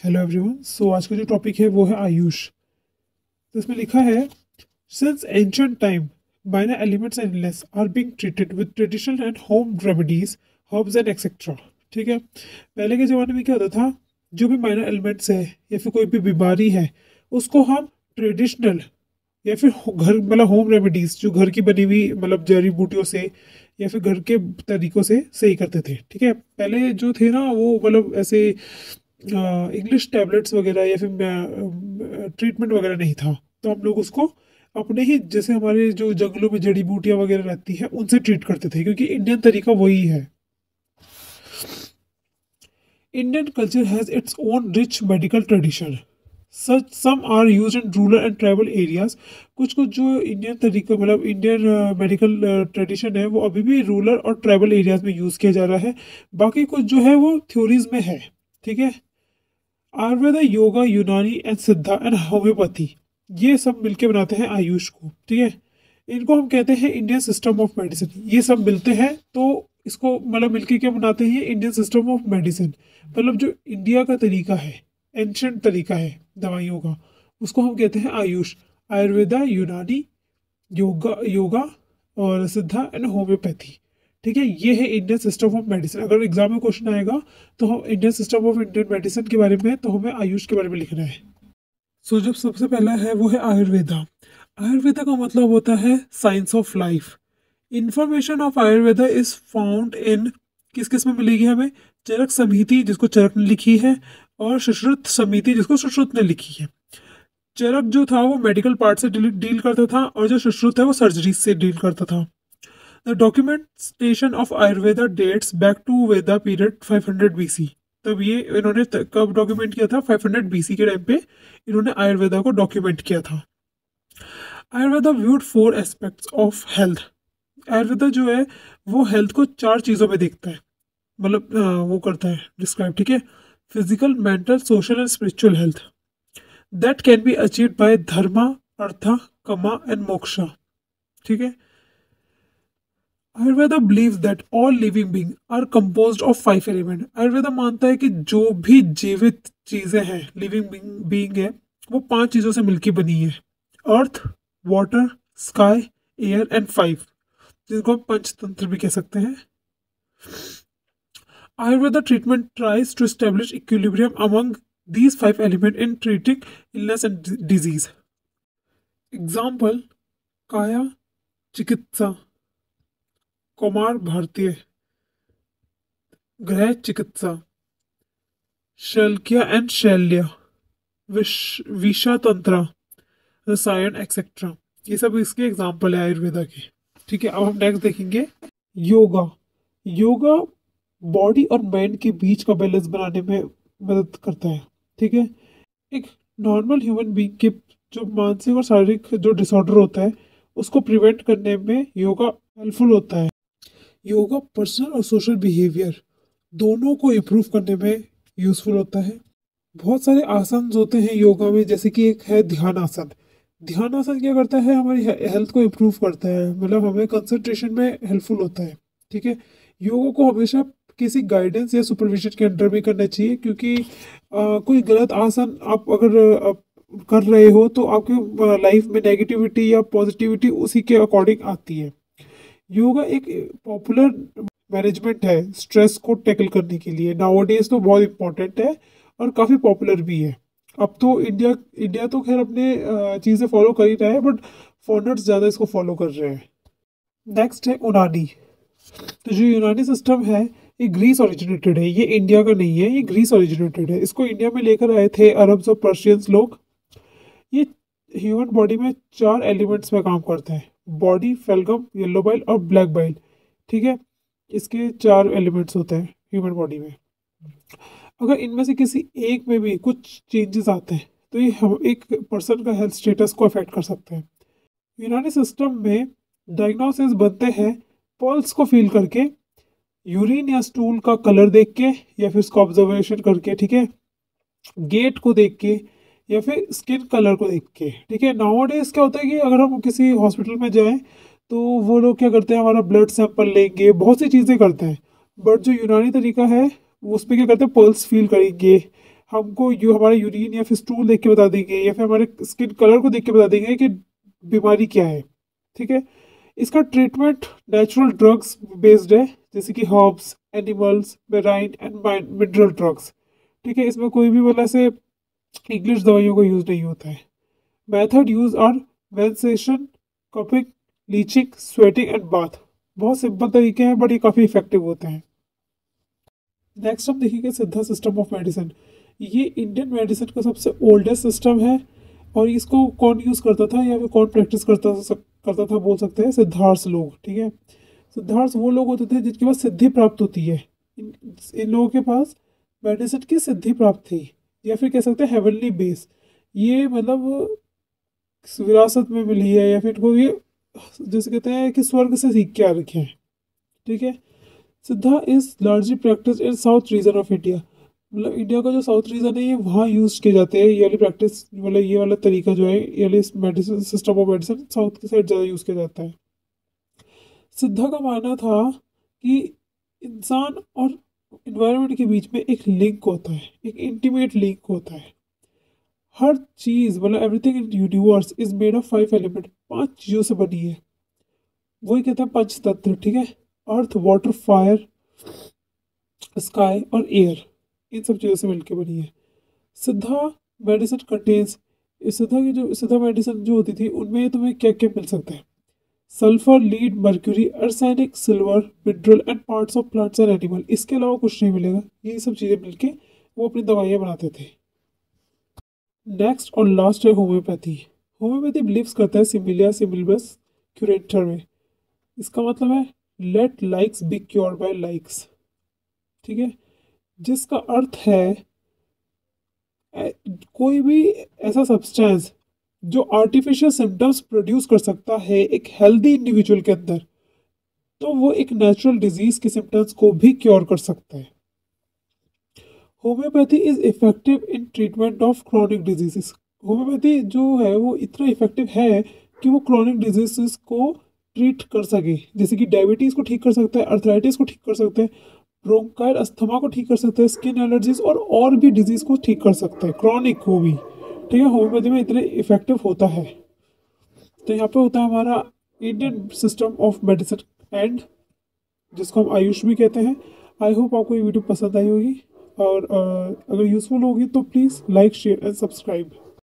Hello everyone. आज का जो टॉपिक है वो है आयुष। तो इसमें लिखा है, since ancient time minor elements and illness are being treated with traditional and home remedies, herbs and etcetera. ठीक है, पहले के ज़माने में क्या होता था, जो भी माइनर एलिमेंट्स है या फिर कोई भी बीमारी है उसको हम ट्रेडिशनल या फिर घर मतलब होम रेमेडीज, जो घर की बनी हुई मतलब जड़ी बूटियों से या फिर घर के तरीकों से सही करते थे। ठीक है, पहले जो थे ना वो मतलब ऐसे इंग्लिश टैबलेट्स वगैरह या फिर ट्रीटमेंट वगैरह नहीं था, तो हम लोग उसको अपने ही जैसे हमारे जो जंगलों में जड़ी बूटियां वगैरह रहती है उनसे ट्रीट करते थे, क्योंकि इंडियन तरीका वही है। Indian culture has its own rich medical tradition, such some are use in rural and tribal areas. कुछ कुछ जो इंडियन तरीका मतलब इंडियन मेडिकल ट्रेडिशन है वो अभी भी रूरल और ट्राइबल एरियाज में यूज़ किया जा रहा है। बाकी कुछ जो है वो थ्योरीज में है। ठीक है, आयुर्वेदा, योगा, यूनानी एंड सिद्धा एंड होम्योपैथी, ये सब मिलके बनाते हैं आयुष को। ठीक है, इनको हम कहते हैं इंडियन सिस्टम ऑफ मेडिसिन। ये सब मिलते हैं तो इसको मतलब मिलके क्या बनाते हैं, इंडियन सिस्टम ऑफ मेडिसिन। मतलब जो इंडिया का तरीका है, एंशंट तरीका है दवाइयों का, उसको हम कहते हैं आयुष। आयुर्वेदा, यूनानी, योगा योगा और सिद्धा एंड होम्योपैथी। ठीक है, ये है इंडियन सिस्टम ऑफ मेडिसिन। अगर एग्जाम में क्वेश्चन आएगा तो हम Indian system of Indian medicine के बारे में, तो हमें आयुष के बारे में लिखना है। जब सबसे पहला है वो है आयुर्वेदा। आयुर्वेदा का मतलब होता है science of life. Information of Ayurveda is found in, किस किस में मिलेगी हमें, चरक समिति जिसको चरक ने लिखी है, और सुश्रुत समिति जिसको सुश्रुत ने लिखी है। चरक जो था वो मेडिकल पार्ट से डील करता था, और जो सुश्रुत है वो सर्जरी से डील करता था। The documentation of Ayurveda dates back to Veda period 500 BC। तब ये इन्होंने कब डॉक्यूमेंट किया था, 500 BC के टाइम पे इन्होंने आयुर्वेदा को डॉक्यूमेंट किया था। Ayurveda viewed 4 aspects of health. Ayurveda जो है वो हेल्थ को 4 चीज़ों में देखता है, मतलब वो करता है डिस्क्राइब। ठीक है, physical, mental, social and spiritual health that can be achieved by dharma, artha, kama and moksha. ठीक है, Ayurveda believe that all living being are composed of 5 element. Ayurveda मानता है कि जो भी जीवित चीजें हैं, लिविंग बीइंग है, वो 5 चीजों से मिलकर बनी है। Earth, water, sky, air and 5, जिनको हम पंचतंत्र भी कह सकते हैं। Ayurveda treatment tries to establish equilibrium among these 5 elements in treating illness and disease. Example, काया चिकित्सा, कुमार भारतीय, गृह चिकित्सा, शल्य एंड शैल्य, विषा तंत्र, रसायन एक्सेट्रा। ये सब इसके एग्जाम्पल है आयुर्वेदा के। ठीक है, अब हम नेक्स्ट देखेंगे योगा। योगा बॉडी और माइंड के बीच का बैलेंस बनाने में मदद करता है। ठीक है, एक नॉर्मल ह्यूमन बीइंग के जो मानसिक और शारीरिक जो डिसऑर्डर होता है उसको प्रिवेंट करने में योगा हेल्पफुल होता है। योगा पर्सनल और सोशल बिहेवियर दोनों को इम्प्रूव करने में यूजफुल होता है। बहुत सारे आसन होते हैं योगा में, जैसे कि एक है ध्यान आसन। ध्यान आसन क्या करता है, हमारी हेल्थ को इम्प्रूव करता है, मतलब हमें कंसंट्रेशन में हेल्पफुल होता है। ठीक है, योगा को हमेशा किसी गाइडेंस या सुपरविजन के अंडर में करना चाहिए, क्योंकि कोई गलत आसन आप अगर कर रहे हो तो आपके लाइफ में नेगेटिविटी या पॉजिटिविटी उसी के अकॉर्डिंग आती है। योगा एक पॉपुलर मैनेजमेंट है स्ट्रेस को टैकल करने के लिए। नाउअडेज तो बहुत इंपॉर्टेंट है और काफ़ी पॉपुलर भी है। अब तो इंडिया इंडिया तो खैर अपने चीज़ें फॉलो कर ही रहा है, बट फॉरेनर्स ज़्यादा इसको फॉलो कर रहे हैं। नेक्स्ट है यूनानी। तो जो यूनानी सिस्टम है ये ग्रीस ओरिजिनेटेड है, ये इंडिया का नहीं है, ये ग्रीस ओरिजिनेटेड है। इसको इंडिया में लेकर आए थे अरब्स और पर्शियंस लोग। ये ह्यूमन बॉडी में 4 एलिमेंट्स में काम करते हैं, बॉडी, फेल्गम, येलो बाइल और ब्लैक बाइल। ठीक है, इसके 4 एलिमेंट्स होते हैं ह्यूमन बॉडी में। अगर इनमें से किसी एक में भी कुछ चेंजेस आते हैं तो ये एक पर्सन का हेल्थ स्टेटस को अफेक्ट कर सकते हैं। यूनानी सिस्टम में डायग्नोसिस बनते हैं पल्स को फील करके, यूरिन या स्टूल का कलर देख के, या फिर उसका ऑब्जर्वेशन करके। ठीक है, गेट को देख के, या फिर स्किन कलर को देख के। ठीक है, नाउअडेज क्या होता है कि अगर हम किसी हॉस्पिटल में जाएं तो वो लोग क्या करते हैं, हमारा ब्लड सैंपल लेंगे, बहुत सी चीज़ें करते हैं। बट जो यूनानी तरीका है उसमें क्या करते हैं, पल्स फील करेंगे, हमको हमारा यूरिन या फिर स्टूल देख के बता देंगे या फिर हमारे स्किन कलर को देख के बता देंगे कि बीमारी क्या है। ठीक है। इसका ट्रीटमेंट नेचुरल ड्रग्स बेस्ड है, जैसे कि herbs, animals, marine and mineral drugs. ठीक है। इसमें कोई भी मतलब से इंग्लिश दवाइयों का यूज नहीं होता है। Method use are venesection, cupping, leeching, sweating and bath. बहुत सिंपल तरीके हैं बट ये काफ़ी इफेक्टिव होते हैं। नेक्स्ट हम देखेंगे सिद्धा सिस्टम ऑफ मेडिसिन। ये इंडियन मेडिसिन का सबसे ओल्डेस्ट सिस्टम है और इसको कौन यूज़ करता था या फिर कौन प्रैक्टिस करता था बोल सकते हैं, सिद्धार्थ लोग। ठीक है। सिद्धार्थ वो लोग होते थे जिनके पास सिद्धि प्राप्त होती है। इन लोगों के पास मेडिसिन की सिद्धि प्राप्त थी, या फिर कह सकते हैं हेवनली बेस। ये मतलब विरासत में मिली है या फिर इनको ये जैसे कहते हैं कि स्वर्ग से सीख के आ रखे हैं। ठीक है। सिद्धा is largely practice in south region of India. मतलब इंडिया का जो साउथ रीजन है ये वहाँ यूज किए जाते हैं। ये वाली प्रैक्टिस मतलब ये वाला तरीका जो है, ये वाली medicine system of medicine south की साइड ज़्यादा यूज किया जाता है। सिद्धा का मानना था कि इंसान और इन्वायरमेंट के बीच में एक लिंक होता है, एक इंटीमेट लिंक होता है। हर चीज़ मतलब everything in universe is made of 5 element, 5 चीज़ों से बनी है। वही कहते हैं पंचतत्व। ठीक है। अर्थ, वाटर, फायर, स्काई और एयर, इन सब चीज़ों से मिलकर बनी है। सिद्धा मेडिसिन कंटेन्स, सिद्धा मेडिसिन जो होती थी उनमें तुम्हें क्या क्या मिल सकता है? Sulphur, lead, mercury, arsenic, silver, mineral and parts of plants and animal. इसके अलावा कुछ नहीं मिलेगा। ये सब चीज़ें मिलके वो अपनी दवाइयाँ बनाते थे। नेक्स्ट और लास्ट है होम्योपैथी। होम्योपैथी बिलीव्स करता है सिमिलिया सिमिलबस क्यूरेटर में। इसका मतलब है let likes be cure by likes. ठीक है। जिसका अर्थ है कोई भी ऐसा सब्सटेंस जो आर्टिफिशियल सिम्टम्स प्रोड्यूस कर सकता है एक हेल्दी इंडिविजुअल के अंदर, तो वो एक नेचुरल डिजीज के सिम्टम्स को भी क्योर कर सकता है। Homeopathy is effective in treatment of chronic diseases. Homeopathy जो है वो इतना इफेक्टिव है कि वो क्रॉनिक डिजीजेस को ट्रीट कर सके, जैसे कि डायबिटीज़ को ठीक कर सकता है, अर्थराइटिस को ठीक कर सकता है, ब्रोंकाइल अस्थमा को ठीक कर सकता है, स्किन एलर्जीज और भी डिजीज को ठीक कर सकता है, क्रॉनिक को भी। ठीक है। होम्योपैथी में इतने इफेक्टिव होता है। तो यहाँ पे होता है हमारा Indian system of medicine and, जिसको हम आयुष भी कहते हैं। आई होप आपको ये वीडियो पसंद आई होगी और अगर यूज़फुल होगी तो please like, share and subscribe.